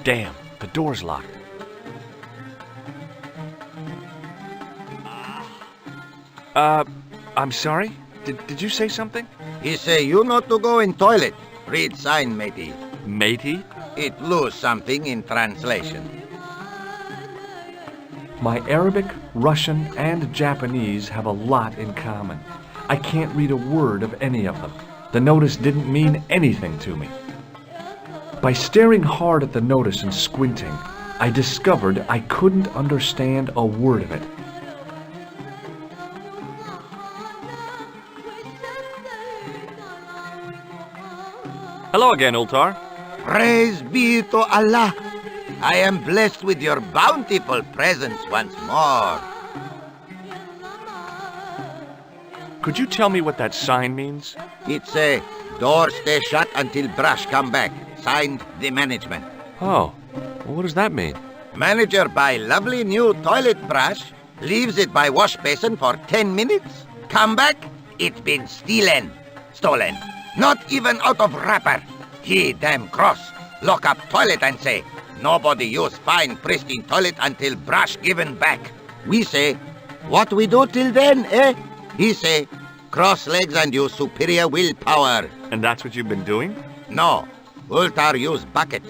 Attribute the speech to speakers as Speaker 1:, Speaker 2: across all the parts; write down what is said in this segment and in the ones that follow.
Speaker 1: Damn, the door's locked. I'm sorry? Did you say something?
Speaker 2: He say you not to go in toilet. Read sign, matey.
Speaker 1: Matey?
Speaker 2: It lose something in translation.
Speaker 1: My Arabic, Russian, and Japanese have a lot in common. I can't read a word of any of them. The notice didn't mean anything to me. By staring hard at the notice and squinting, I discovered I couldn't understand a word of it. Hello again, Ultar.
Speaker 2: Praise be to Allah. I am blessed with your bountiful presence once more.
Speaker 1: Could you tell me what that sign means?
Speaker 2: It's a door stay shut until brush come back. Signed, the management.
Speaker 1: Oh, well, what does that mean?
Speaker 2: Manager buy lovely new toilet brush, leaves it by wash basin for 10 minutes. Come back, it's been stolen. Not even out of wrapper. He damn cross. Lock up toilet and say, nobody use fine pristine toilet until brush given back. We say, what we do till then, eh? He say, cross legs and use superior willpower.
Speaker 1: And that's what you've been doing?
Speaker 2: No, Ultar use bucket.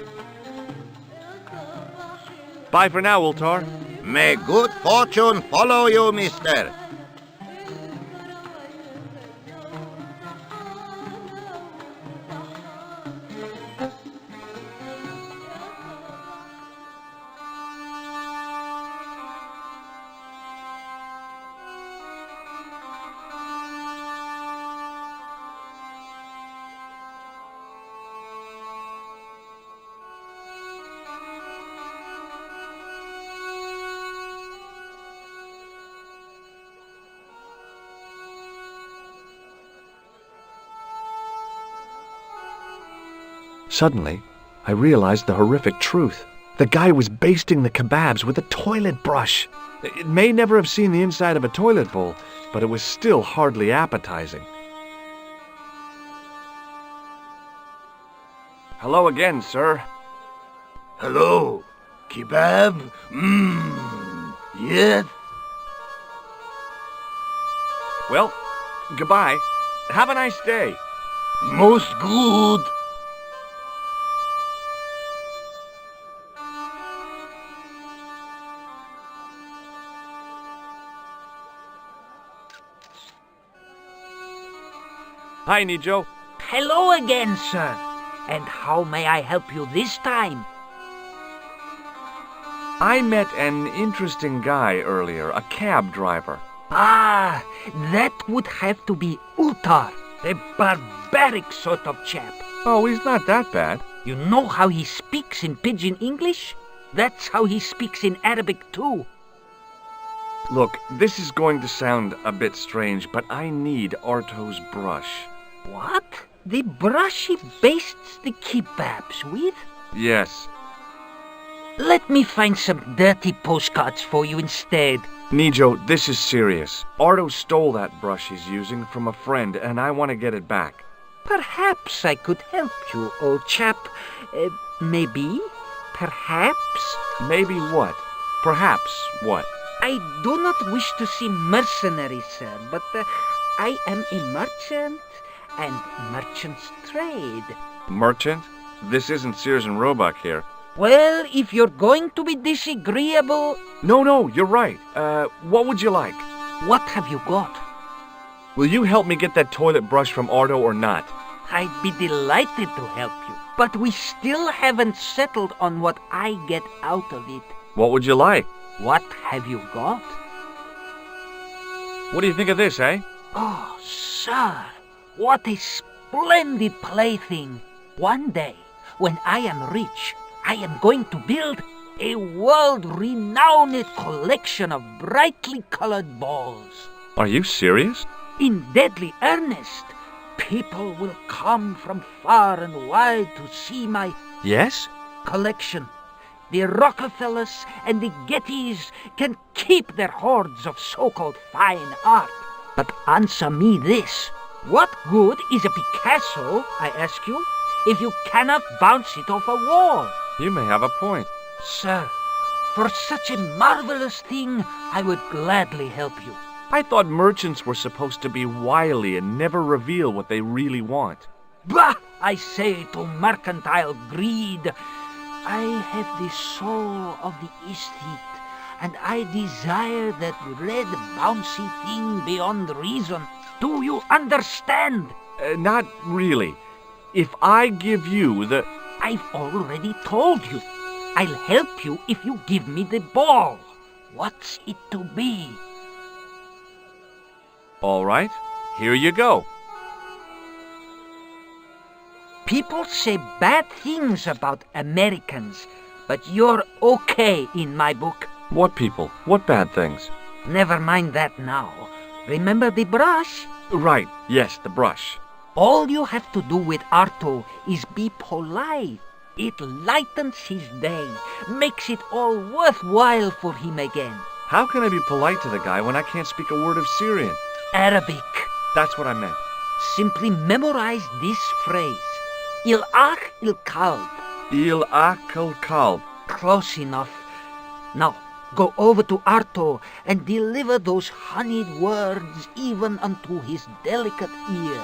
Speaker 1: Bye for now, Ultar.
Speaker 2: May good fortune follow you, mister.
Speaker 1: Suddenly, I realized the horrific truth. The guy was basting the kebabs with a toilet brush. It may never have seen the inside of a toilet bowl, but it was still hardly appetizing. Hello again, sir.
Speaker 2: Hello, kebab? Yes?
Speaker 1: Well, goodbye. Have a nice day.
Speaker 2: Most good.
Speaker 1: Hi, Nijo.
Speaker 3: Hello again, sir. And how may I help you this time?
Speaker 1: I met an interesting guy earlier, a cab driver.
Speaker 3: Ah, that would have to be Ultar, a barbaric sort of chap.
Speaker 1: Oh, he's not that bad.
Speaker 3: You know how he speaks in pidgin English? That's how he speaks in Arabic too.
Speaker 1: Look, this is going to sound a bit strange, but I need Arto's brush.
Speaker 3: What? The brush he bastes the kebabs with?
Speaker 1: Yes.
Speaker 3: Let me find some dirty postcards for you instead.
Speaker 1: Nijo, this is serious. Arto stole that brush he's using from a friend, and I want to get it back.
Speaker 3: Perhaps I could help you, old chap. Maybe? Perhaps?
Speaker 1: Maybe what? Perhaps what?
Speaker 3: I do not wish to seem mercenary, sir, but I am a merchant, and merchants trade.
Speaker 1: Merchant? This isn't Sears and Roebuck here.
Speaker 3: Well, if you're going to be disagreeable...
Speaker 1: No, you're right. What would you like?
Speaker 3: What have you got?
Speaker 1: Will you help me get that toilet brush from Arto or not?
Speaker 3: I'd be delighted to help you, but we still haven't settled on what I get out of it.
Speaker 1: What would you like?
Speaker 3: What have you got?
Speaker 1: What do you think of this, eh?
Speaker 3: Oh, sir, what a splendid plaything. One day, when I am rich, I am going to build a world-renowned collection of brightly colored balls.
Speaker 1: Are you serious?
Speaker 3: In deadly earnest. People will come from far and wide to see my...
Speaker 1: Yes?
Speaker 3: ...collection. The Rockefellers and the Gettys can keep their hoards of so-called fine art. But answer me this. What good is a Picasso, I ask you, if you cannot bounce it off a wall?
Speaker 1: You may have a point.
Speaker 3: Sir, for such a marvelous thing, I would gladly help you.
Speaker 1: I thought merchants were supposed to be wily and never reveal what they really want.
Speaker 3: Bah! I say to mercantile greed, I have the soul of the aesthete, and I desire that red bouncy thing beyond reason. Do you understand?
Speaker 1: Not really. If I give you the...
Speaker 3: I've already told you. I'll help you if you give me the ball. What's it to be?
Speaker 1: All right, here you go.
Speaker 3: People say bad things about Americans, but you're okay in my book.
Speaker 1: What people? What bad things?
Speaker 3: Never mind that now. Remember the brush?
Speaker 1: Right, yes, the brush.
Speaker 3: All you have to do with Arto is be polite. It lightens his day, makes it all worthwhile for him again.
Speaker 1: How can I be polite to the guy when I can't speak a word of Syrian?
Speaker 3: Arabic.
Speaker 1: That's what I meant.
Speaker 3: Simply memorize this phrase. Il-ach il-kalb.
Speaker 1: Il akal kalb.
Speaker 3: Close enough. Now, go over to Arto and deliver those honeyed words even unto his delicate ear.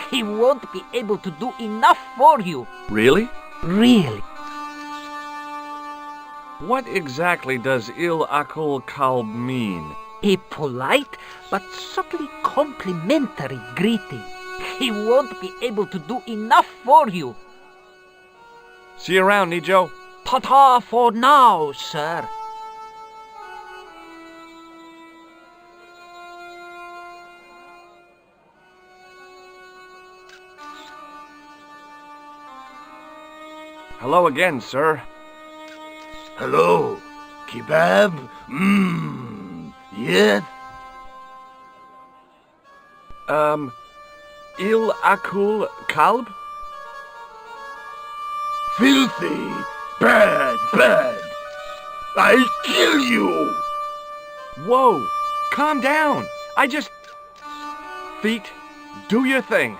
Speaker 3: He won't be able to do enough for you.
Speaker 1: Really?
Speaker 3: Really.
Speaker 1: What exactly does il akal kalb mean?
Speaker 3: A polite but subtly complimentary greeting. He won't be able to do enough for you.
Speaker 1: See you around, Nijo.
Speaker 3: Ta-ta for now, sir.
Speaker 1: Hello again, sir.
Speaker 2: Hello. Kebab? Yes?
Speaker 1: Il akul kalb?
Speaker 2: Filthy. Bad, bad. I'll kill you.
Speaker 1: Whoa, calm down. I just... Feet, do your thing.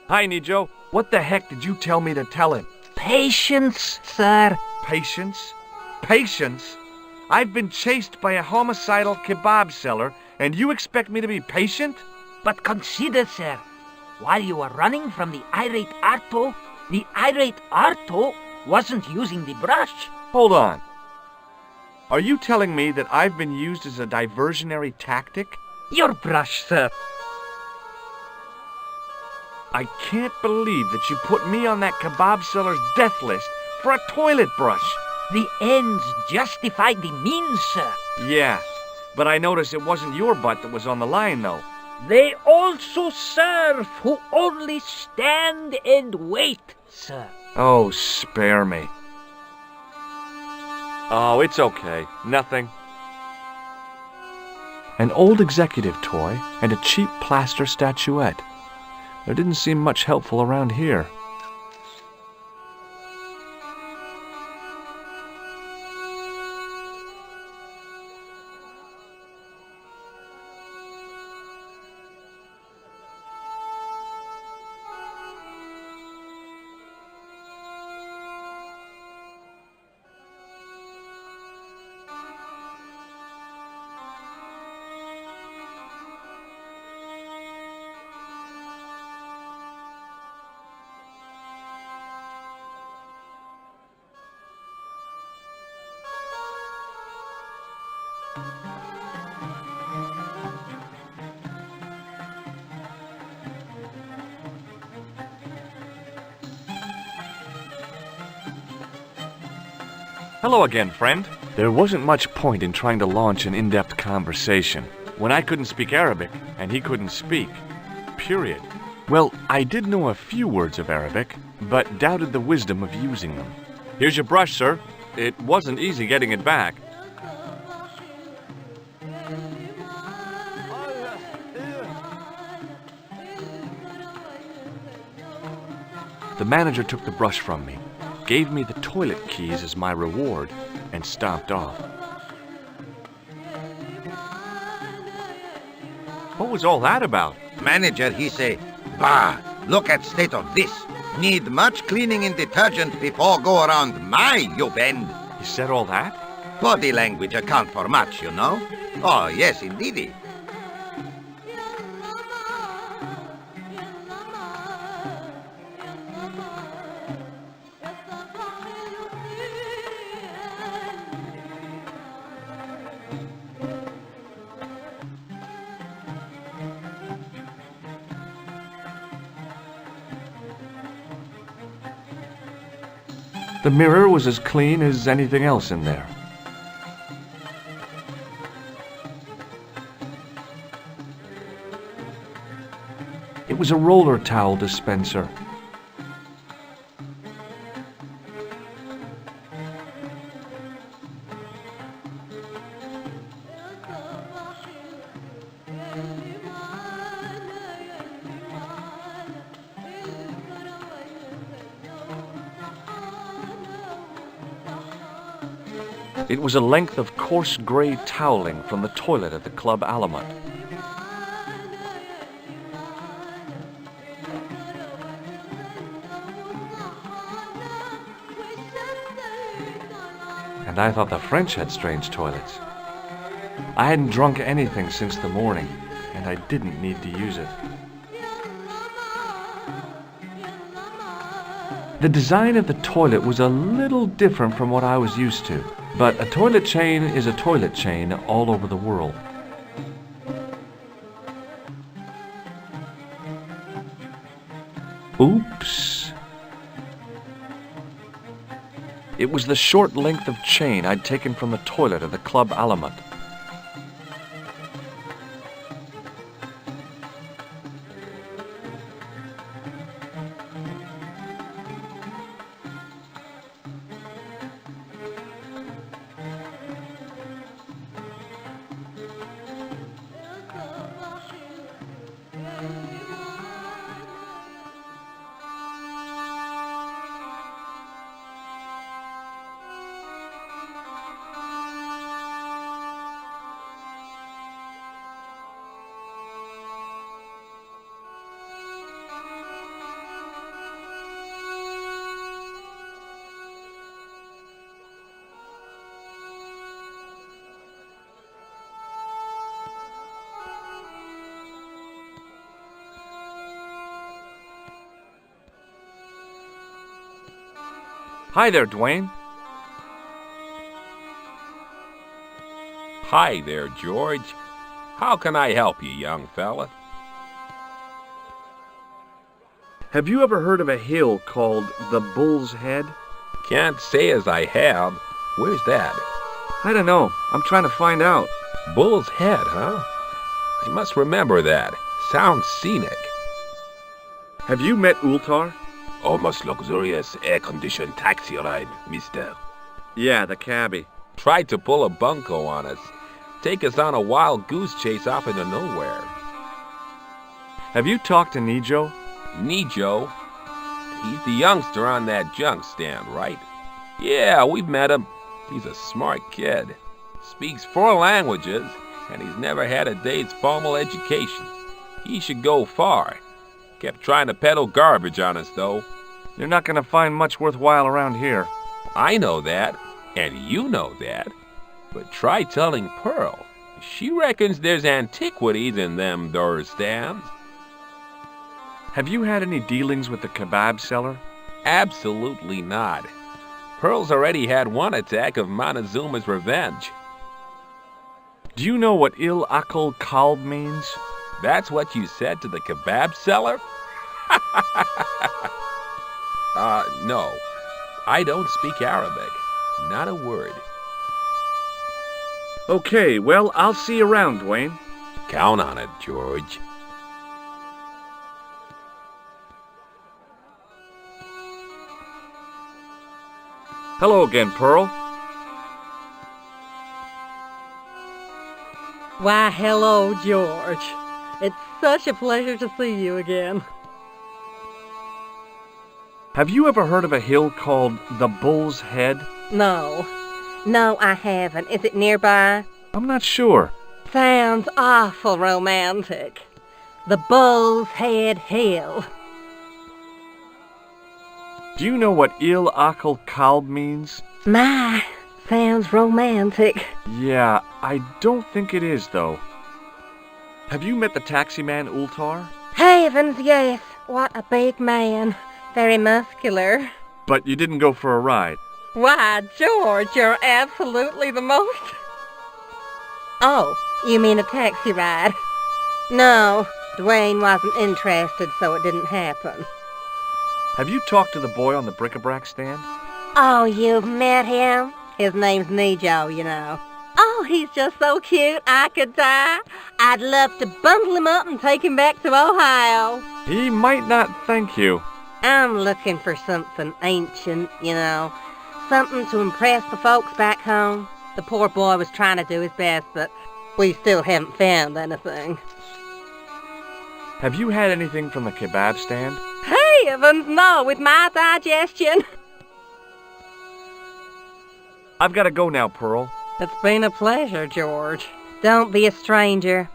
Speaker 1: Hi, Nijo. What the heck did you tell me to tell him?
Speaker 3: Patience, sir.
Speaker 1: Patience? Patience? I've been chased by a homicidal kebab seller, and you expect me to be patient?
Speaker 3: But consider, sir, while you were running from the irate Arto wasn't using the brush.
Speaker 1: Hold on. Are you telling me that I've been used as a diversionary tactic?
Speaker 3: Your brush, sir.
Speaker 1: I can't believe that you put me on that kebab seller's death list for a toilet brush.
Speaker 3: The ends justify the means, sir.
Speaker 1: Yeah, but I noticed it wasn't your butt that was on the line, though.
Speaker 3: They also serve who only stand and wait, sir.
Speaker 1: Oh, spare me. Oh, it's okay. Nothing. An old executive toy and a cheap plaster statuette. There didn't seem much helpful around here. Hello again, friend. There wasn't much point in trying to launch an in-depth conversation when I couldn't speak Arabic and he couldn't speak. Period. Well, I did know a few words of Arabic, but doubted the wisdom of using them. Here's your brush, sir. It wasn't easy getting it back. The manager took the brush from me, gave me the toilet keys as my reward, and stomped off. What was all that about?
Speaker 2: Manager, he say, bah, look at state of this. Need much cleaning and detergent before go around my you bend.
Speaker 1: He said all that?
Speaker 2: Body language account for much, you know. Oh, yes, indeedy.
Speaker 1: The mirror was as clean as anything else in there. It was a roller towel dispenser. It was a length of coarse gray toweling from the toilet at the Club Alamut. And I thought the French had strange toilets. I hadn't drunk anything since the morning, and I didn't need to use it. The design of the toilet was a little different from what I was used to. But a toilet chain is a toilet chain all over the world. Oops. It was the short length of chain I'd taken from the toilet at the Club Alamut. Hi there, Dwayne.
Speaker 4: Hi there, George. How can I help you, young fella?
Speaker 1: Have you ever heard of a hill called the Bull's Head?
Speaker 4: Can't say as I have. Where's that?
Speaker 1: I don't know. I'm trying to find out.
Speaker 4: Bull's Head, huh? I must remember that. Sounds scenic.
Speaker 1: Have you met Ultar?
Speaker 4: Almost luxurious air-conditioned taxi ride, mister.
Speaker 1: Yeah, the cabbie.
Speaker 4: Tried to pull a bunco on us. Take us on a wild goose chase off into nowhere.
Speaker 1: Have you talked to Nijo?
Speaker 4: Nijo? He's the youngster on that junk stand, right? Yeah, we've met him. He's a smart kid. Speaks 4 languages, and he's never had a day's formal education. He should go far. Kept trying to peddle garbage on us, though.
Speaker 1: You're not going to find much worthwhile around here.
Speaker 4: I know that, and you know that. But try telling Pearl. She reckons there's antiquities in them there stands.
Speaker 1: Have you had any dealings with the kebab seller?
Speaker 4: Absolutely not. Pearl's already had one attack of Montezuma's revenge.
Speaker 1: Do you know what Il Akal Kalb means?
Speaker 4: That's what you said to the kebab seller? No. I don't speak Arabic. Not a word.
Speaker 1: Okay, well, I'll see you around, Dwayne.
Speaker 4: Count on it, George.
Speaker 1: Hello again, Pearl.
Speaker 5: Why, hello, George. It's such a pleasure to see you again.
Speaker 1: Have you ever heard of a hill called the Bull's Head?
Speaker 5: No. No, I haven't. Is it nearby?
Speaker 1: I'm not sure.
Speaker 5: Sounds awful romantic. The Bull's Head Hill.
Speaker 1: Do you know what Il Akal Kalb means?
Speaker 5: My, sounds romantic.
Speaker 1: Yeah, I don't think it is, though. Have you met the taxi man Ultar?
Speaker 5: Heavens, yes. What a big man. Very muscular.
Speaker 1: But you didn't go for a ride.
Speaker 5: Why, George, you're absolutely the most... Oh, you mean a taxi ride? No, Dwayne wasn't interested, so it didn't happen.
Speaker 1: Have you talked to the boy on the bric-a-brac stand?
Speaker 5: Oh, you've met him? His name's Nejo, you know. Oh, he's just so cute, I could die. I'd love to bundle him up and take him back to Ohio.
Speaker 1: He might not thank you.
Speaker 5: I'm looking for something ancient, you know. Something to impress the folks back home. The poor boy was trying to do his best, but we still haven't found anything.
Speaker 1: Have you had anything from the kebab stand?
Speaker 5: Heavens, no, with my digestion.
Speaker 1: I've got to go now, Pearl.
Speaker 5: It's been a pleasure, George. Don't be a stranger.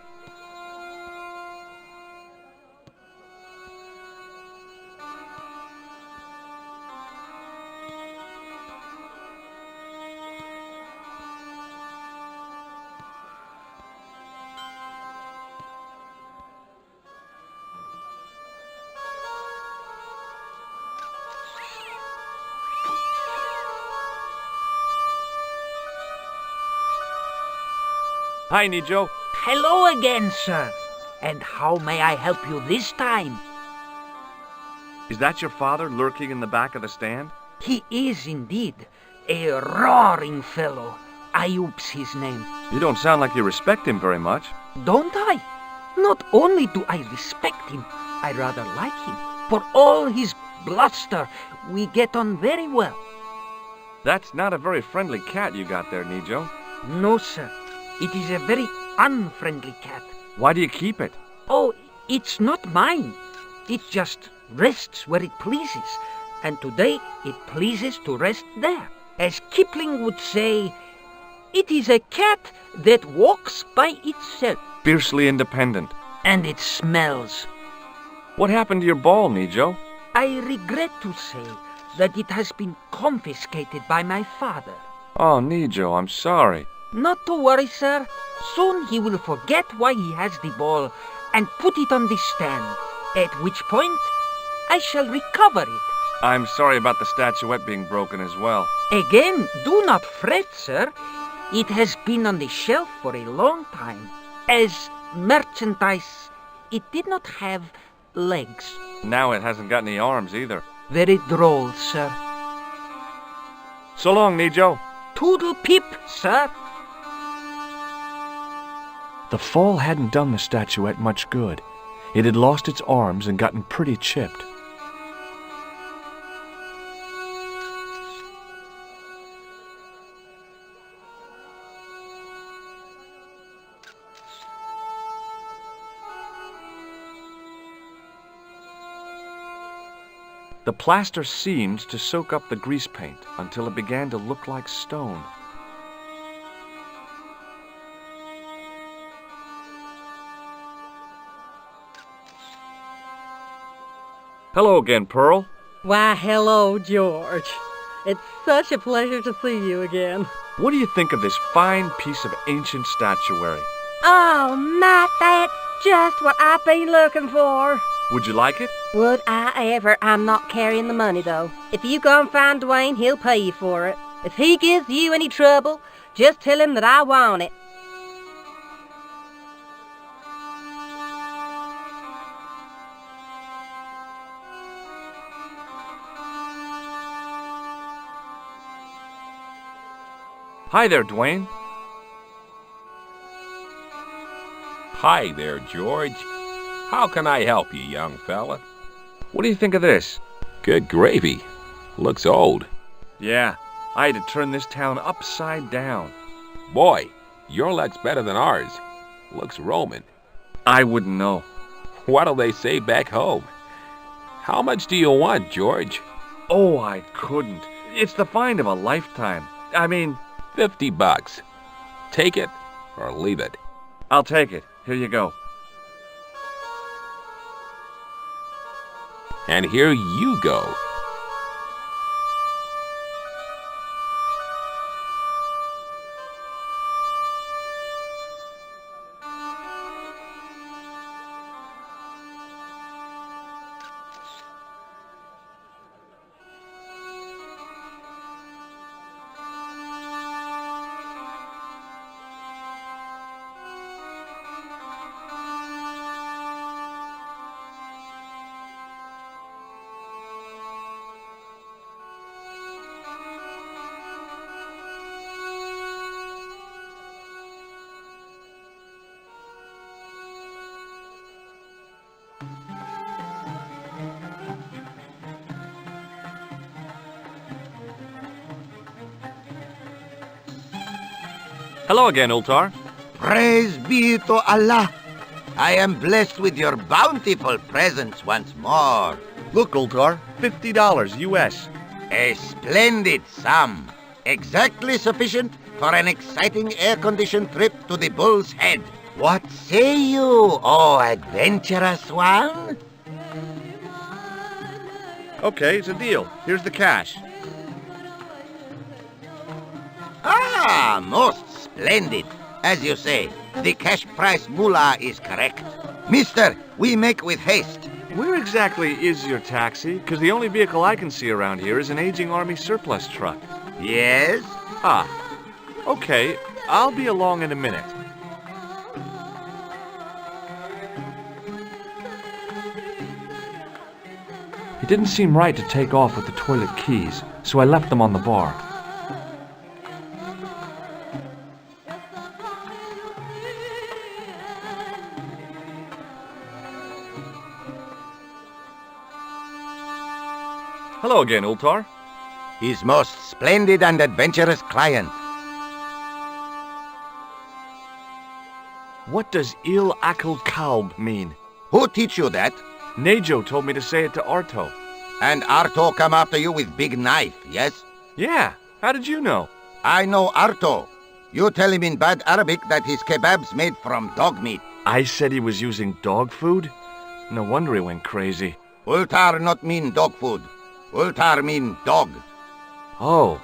Speaker 1: Hi, Nejo.
Speaker 3: Hello again, sir. And how may I help you this time?
Speaker 1: Is that your father lurking in the back of the stand?
Speaker 3: He is indeed a roaring fellow. Ayub's his name.
Speaker 1: You don't sound like you respect him very much.
Speaker 3: Don't I? Not only do I respect him, I rather like him. For all his bluster, we get on very well.
Speaker 1: That's not a very friendly cat you got there, Nejo.
Speaker 3: No, sir. It is a very unfriendly cat.
Speaker 1: Why do you keep it?
Speaker 3: Oh, it's not mine. It just rests where it pleases. And today it pleases to rest there. As Kipling would say, it is a cat that walks by itself.
Speaker 1: Fiercely independent.
Speaker 3: And it smells.
Speaker 1: What happened to your ball, Nejo?
Speaker 3: I regret to say that it has been confiscated by my father.
Speaker 1: Oh, Nejo, I'm sorry.
Speaker 3: Not to worry, sir. Soon he will forget why he has the ball and put it on the stand, at which point I shall recover it.
Speaker 1: I'm sorry about the statuette being broken as well.
Speaker 3: Again, do not fret, sir. It has been on the shelf for a long time. As merchandise, it did not have legs.
Speaker 1: Now it hasn't got any arms either.
Speaker 3: Very droll, sir.
Speaker 1: So long, Nejo.
Speaker 3: Toodle pip, sir.
Speaker 1: The fall hadn't done the statuette much good. It had lost its arms and gotten pretty chipped. The plaster seemed to soak up the grease paint until it began to look like stone. Hello again, Pearl.
Speaker 5: Why, hello, George. It's such a pleasure to see you again.
Speaker 1: What do you think of this fine piece of ancient statuary?
Speaker 5: Oh, Matt, that's just what I've been looking for.
Speaker 1: Would you like it?
Speaker 5: Would I ever? I'm not carrying the money, though. If you go and find Dwayne, he'll pay you for it. If he gives you any trouble, just tell him that I want it.
Speaker 1: Hi there, Dwayne.
Speaker 4: Hi there, George. How can I help you, young fella?
Speaker 1: What do you think of this?
Speaker 4: Good gravy. Looks old.
Speaker 1: Yeah, I had to turn this town upside down.
Speaker 4: Boy, your luck's better than ours. Looks Roman.
Speaker 1: I wouldn't know.
Speaker 4: What'll they say back home? How much do you want, George?
Speaker 1: Oh, I couldn't. It's the find of a lifetime. I mean,
Speaker 4: $50. Take it or leave it.
Speaker 1: I'll take it. Here you go.
Speaker 4: And here you go.
Speaker 1: Hello again, Ultar.
Speaker 2: Praise be to Allah. I am blessed with your bountiful presence once more.
Speaker 1: Look, Ultar, $50 US.
Speaker 2: A splendid sum. Exactly sufficient for an exciting air-conditioned trip to the Bull's Head. What say you, oh adventurous one?
Speaker 1: Okay, it's a deal. Here's the cash.
Speaker 2: Ah, most splendid. As you say, the cash price moolah is correct. Mister, we make with haste.
Speaker 1: Where exactly is your taxi? Because the only vehicle I can see around here is an aging Army surplus truck.
Speaker 2: Yes?
Speaker 1: Ah, okay. I'll be along in a minute. It didn't seem right to take off with the toilet keys, so I left them on the bar. Hello again, Ultar.
Speaker 2: His most splendid and adventurous client.
Speaker 1: What does Il Akal Kalb mean?
Speaker 2: Who teach you that?
Speaker 1: Nejo told me to say it to Arto.
Speaker 2: And Arto come after you with big knife, yes?
Speaker 1: Yeah, how did you know?
Speaker 2: I know Arto. You tell him in bad Arabic that his kebab's made from dog meat.
Speaker 1: I said he was using dog food? No wonder he went crazy.
Speaker 2: Ultar not mean dog food. Ultar mean dog.
Speaker 1: Oh.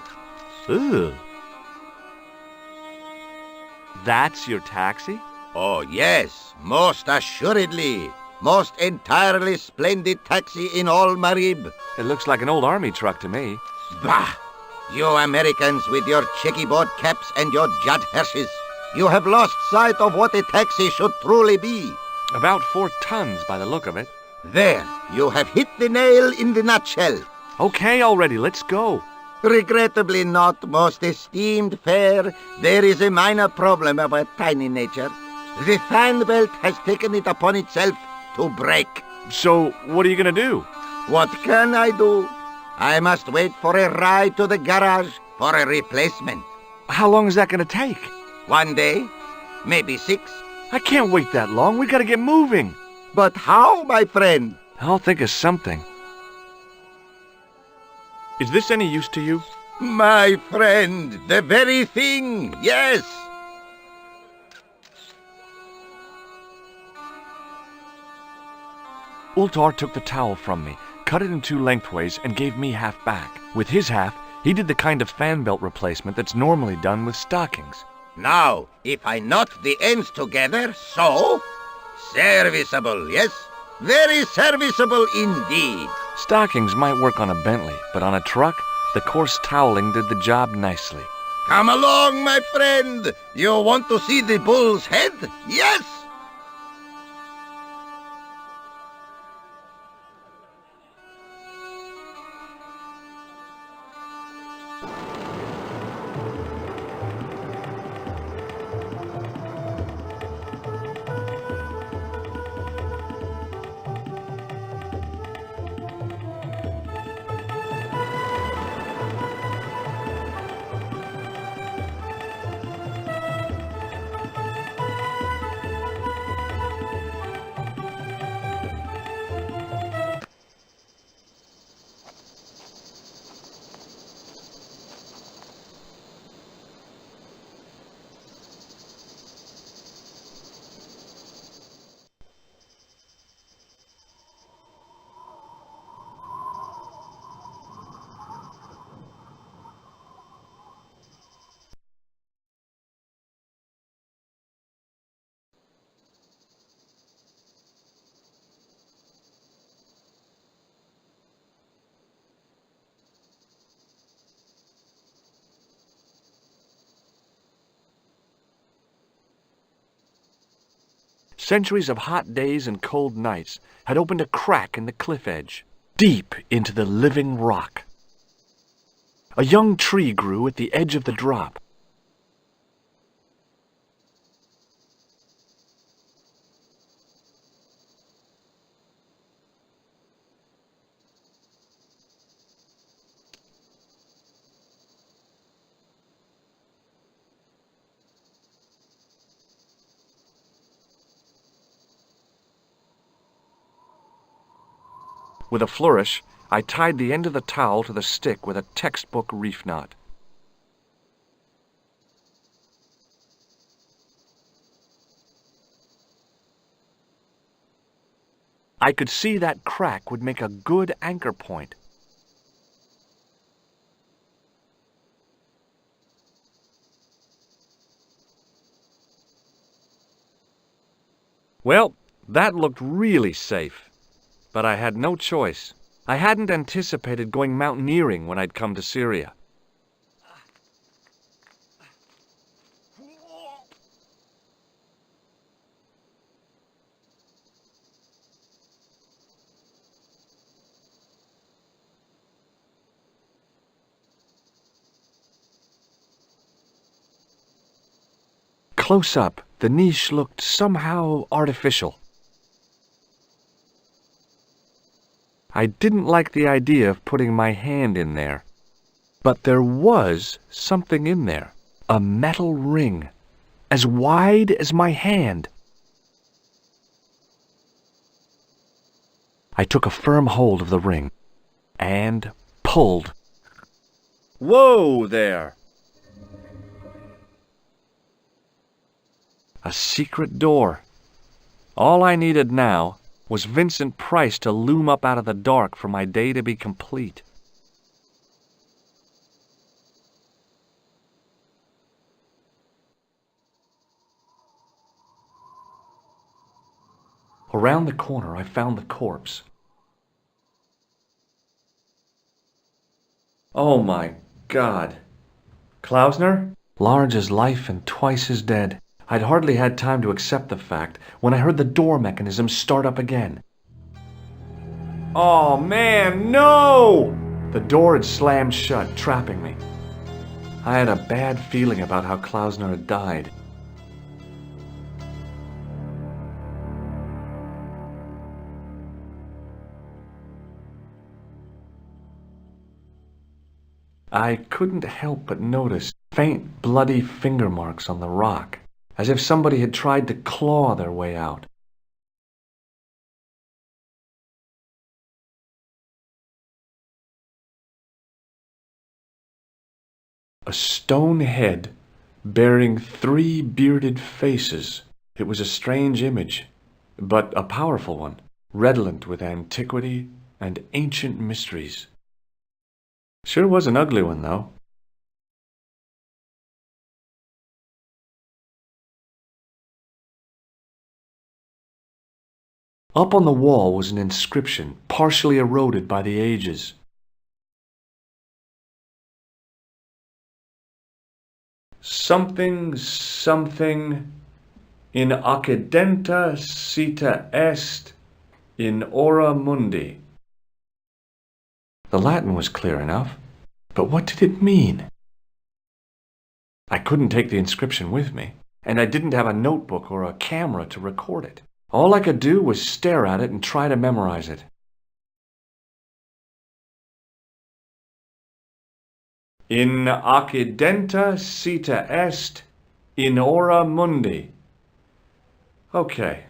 Speaker 1: Ugh. That's your taxi?
Speaker 2: Oh, yes, most assuredly. Most entirely splendid taxi in all Marib.
Speaker 1: It looks like an old army truck to me.
Speaker 2: Bah! You Americans with your checkerboard caps and your judd hearses. You have lost sight of what a taxi should truly be.
Speaker 1: About 4 tons by the look of it.
Speaker 2: There, you have hit the nail in the nutshell.
Speaker 1: Okay, already, let's go.
Speaker 2: Regrettably not, most esteemed fair. There is a minor problem of a tiny nature. The fan belt has taken it upon itself to break.
Speaker 1: So, what are you gonna do?
Speaker 2: What can I do? I must wait for a ride to the garage for a replacement.
Speaker 1: How long is that gonna take?
Speaker 2: 1 day, maybe 6.
Speaker 1: I can't wait that long. We gotta get moving.
Speaker 2: But how, my friend?
Speaker 1: I'll think of something. Is this any use to you?
Speaker 2: My friend, the very thing, yes.
Speaker 1: Ultar took the towel from me, cut it in 2 lengthways, and gave me half back. With his half, he did the kind of fan belt replacement that's normally done with stockings.
Speaker 2: Now, if I knot the ends together, so... Serviceable, yes? Very serviceable indeed.
Speaker 1: Stockings might work on a Bentley, but on a truck, the coarse toweling did the job nicely.
Speaker 2: Come along, my friend. You want to see the Bull's Head? Yes?
Speaker 1: Centuries of hot days and cold nights had opened a crack in the cliff edge, deep into the living rock. A young tree grew at the edge of the drop. With a flourish, I tied the end of the towel to the stick with a textbook reef knot. I could see that crack would make a good anchor point. Well, that looked really safe. But I had no choice. I hadn't anticipated going mountaineering when I'd come to Syria. Close up, the niche looked somehow artificial. I didn't like the idea of putting my hand in there. But there was something in there. A metal ring, as wide as my hand. I took a firm hold of the ring and pulled. Whoa there! A secret door. All I needed now was Vincent Price to loom up out of the dark for my day to be complete. Around the corner, I found the corpse. Oh my God. Klausner? Large as life and twice as dead. I'd hardly had time to accept the fact when I heard the door mechanism start up again. Oh man, no! The door had slammed shut, trapping me. I had a bad feeling about how Klausner had died. I couldn't help but notice faint, bloody finger marks on the rock, as if somebody had tried to claw their way out. A stone head bearing 3 bearded faces. It was a strange image, but a powerful one, redolent with antiquity and ancient mysteries. Sure was an ugly one, though. Up on the wall was an inscription, partially eroded by the ages. Something, something, in occidenta cita est, in ora mundi. The Latin was clear enough, but what did it mean? I couldn't take the inscription with me, and I didn't have a notebook or a camera to record it. All I could do was stare at it and try to memorize it. In occidenta cita est, in ora mundi. Okay.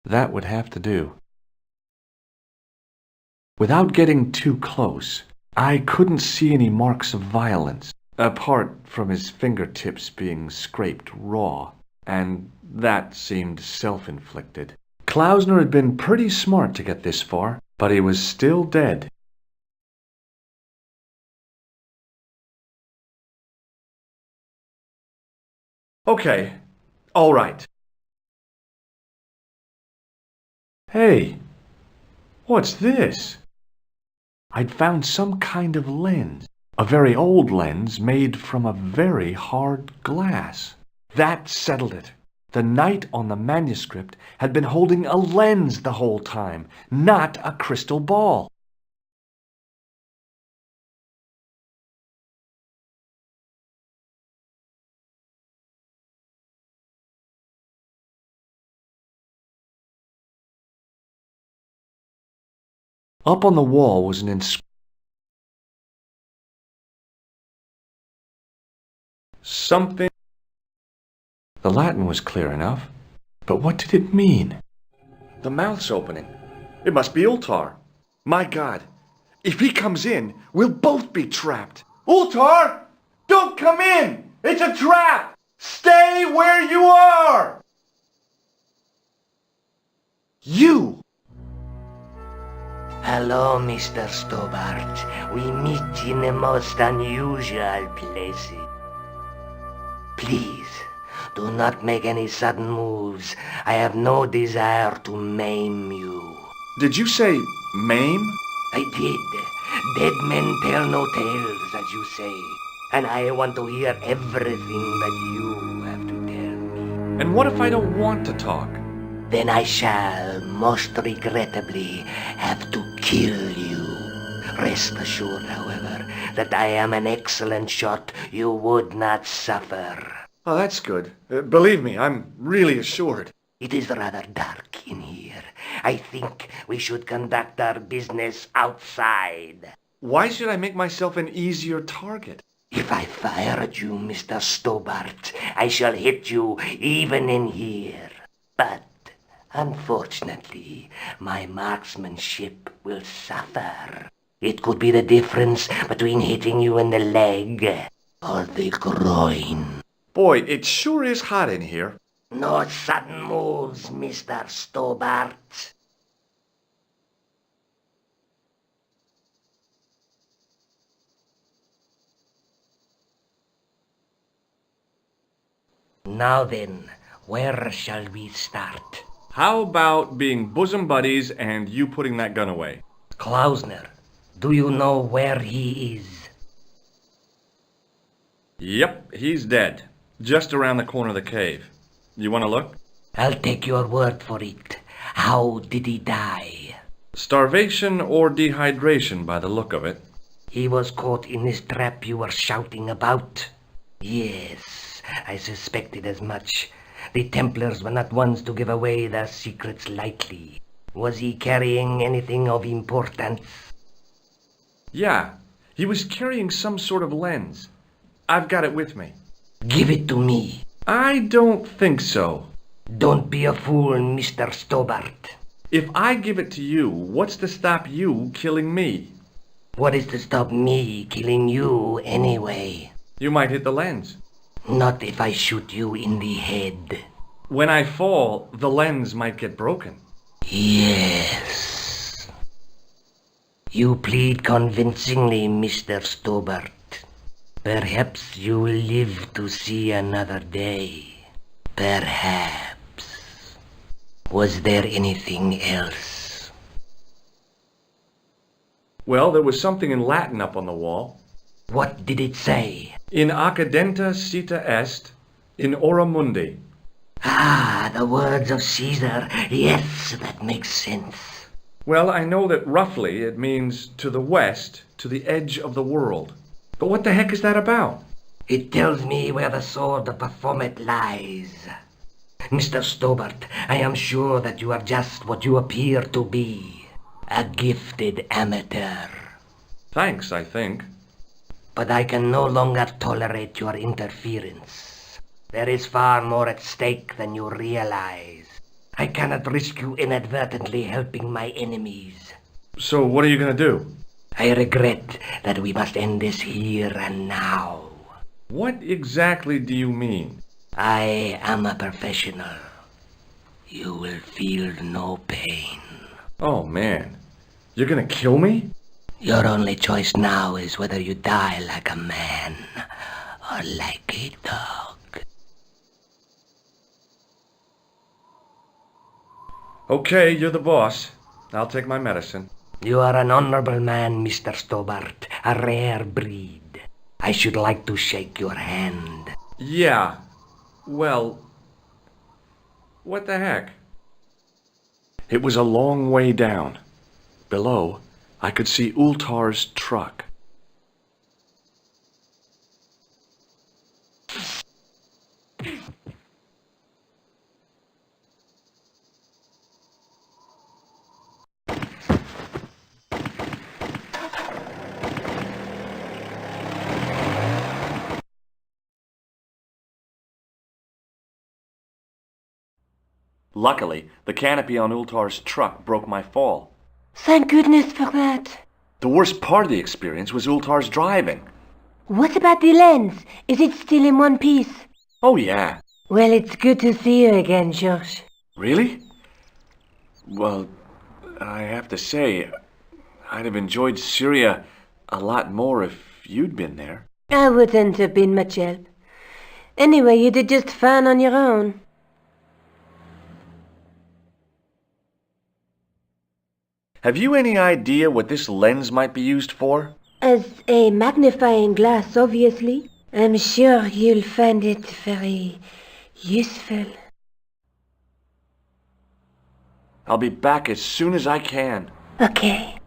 Speaker 1: That would have to do. Without getting too close, I couldn't see any marks of violence, apart from his fingertips being scraped raw, and that seemed self-inflicted. Klausner had been pretty smart to get this far, but he was still dead. Okay, all right. Hey, what's this? I'd found some kind of lens, a very old lens made from a very hard glass. That settled it. The knight on the manuscript had been holding a lens the whole time, not a crystal ball. Up on the wall was an inscription. Something. The Latin was clear enough, but what did it mean? The mouth's opening. It must be Ultar. My God, if he comes in, we'll both be trapped. Ultar! Don't come in! It's a trap! Stay where you are! You!
Speaker 6: Hello, Mr. Stobbart. We meet in the most unusual places. Please, do not make any sudden moves. I have no desire to maim you.
Speaker 1: Did you say maim?
Speaker 6: I did. Dead men tell no tales, as you say. And I want to hear everything that you have to tell me.
Speaker 1: And what if I don't want to talk?
Speaker 6: Then I shall, most regrettably, have to kill you. Rest assured, however, that I am an excellent shot you would not suffer.
Speaker 1: Oh, that's good. Believe me, I'm really assured.
Speaker 6: It is rather dark in here. I think we should conduct our business outside.
Speaker 1: Why should I make myself an easier target?
Speaker 6: If I fire at you, Mr. Stobbart, I shall hit you even in here. But unfortunately, my marksmanship will suffer. It could be the difference between hitting you in the leg or the groin.
Speaker 1: Boy, it sure is hot in here.
Speaker 6: No sudden moves, Mr. Stobbart. Now then, where shall we start?
Speaker 1: How about being bosom buddies and you putting that gun away?
Speaker 6: Klausner, do you know where he is?
Speaker 1: Yep, he's dead. Just around the corner of the cave. You want to look?
Speaker 6: I'll take your word for it. How did he die?
Speaker 1: Starvation or dehydration by the look of it.
Speaker 6: He was caught in this trap you were shouting about? Yes, I suspected as much. The Templars were not ones to give away their secrets lightly. Was he carrying anything of importance?
Speaker 1: Yeah, he was carrying some sort of lens. I've got it with me.
Speaker 6: Give it to me.
Speaker 1: I don't think so.
Speaker 6: Don't be a fool, Mr. Stobbart.
Speaker 1: If I give it to you, what's to stop you killing me?
Speaker 6: What is to stop me killing you anyway?
Speaker 1: You might hit the lens.
Speaker 6: Not if I shoot you in the head.
Speaker 1: When I fall, the lens might get broken.
Speaker 6: Yes. You plead convincingly, Mr. Stobbart. Perhaps you will live to see another day. Perhaps. Was there anything else?
Speaker 1: Well, there was something in Latin up on the wall.
Speaker 6: What did it say?
Speaker 1: In accidenta cita est, in ora mundi.
Speaker 6: Ah, the words of Caesar. Yes, that makes sense.
Speaker 1: Well, I know that roughly it means to the west, to the edge of the world. But what the heck is that about?
Speaker 6: It tells me where the sword of Baphomet lies. Mr. Stobbart, I am sure that you are just what you appear to be. A gifted amateur.
Speaker 1: Thanks, I think.
Speaker 6: But I can no longer tolerate your interference. There is far more at stake than you realize. I cannot risk you inadvertently helping my enemies.
Speaker 1: So what are you going to do?
Speaker 6: I regret that we must end this here and now.
Speaker 1: What exactly do you mean?
Speaker 6: I am a professional. You will feel no pain.
Speaker 1: Oh, man. You're going to kill me?
Speaker 6: Your only choice now is whether you die like a man or like a dog.
Speaker 1: Okay, you're the boss. I'll take my medicine.
Speaker 6: You are an honorable man, Mr. Stobbart, a rare breed. I should like to shake your hand.
Speaker 1: Yeah. Well, What the heck? It was a long way down. Below, I could see Ultar's truck. Luckily, the canopy on Ultar's truck broke my fall.
Speaker 5: Thank goodness for that.
Speaker 1: The worst part of the experience was Ultar's driving.
Speaker 5: What about the lens? Is it still in one piece?
Speaker 1: Oh, yeah.
Speaker 5: Well, it's good to see you again, George.
Speaker 1: Really? Well, I have to say, I'd have enjoyed Syria a lot more if you'd been there.
Speaker 5: I wouldn't have been much help. Anyway, you did just fine on your own.
Speaker 1: Have you any idea what this lens might be used for?
Speaker 5: As a magnifying glass, obviously. I'm sure you'll find it very useful.
Speaker 1: I'll be back as soon as I can.
Speaker 5: Okay.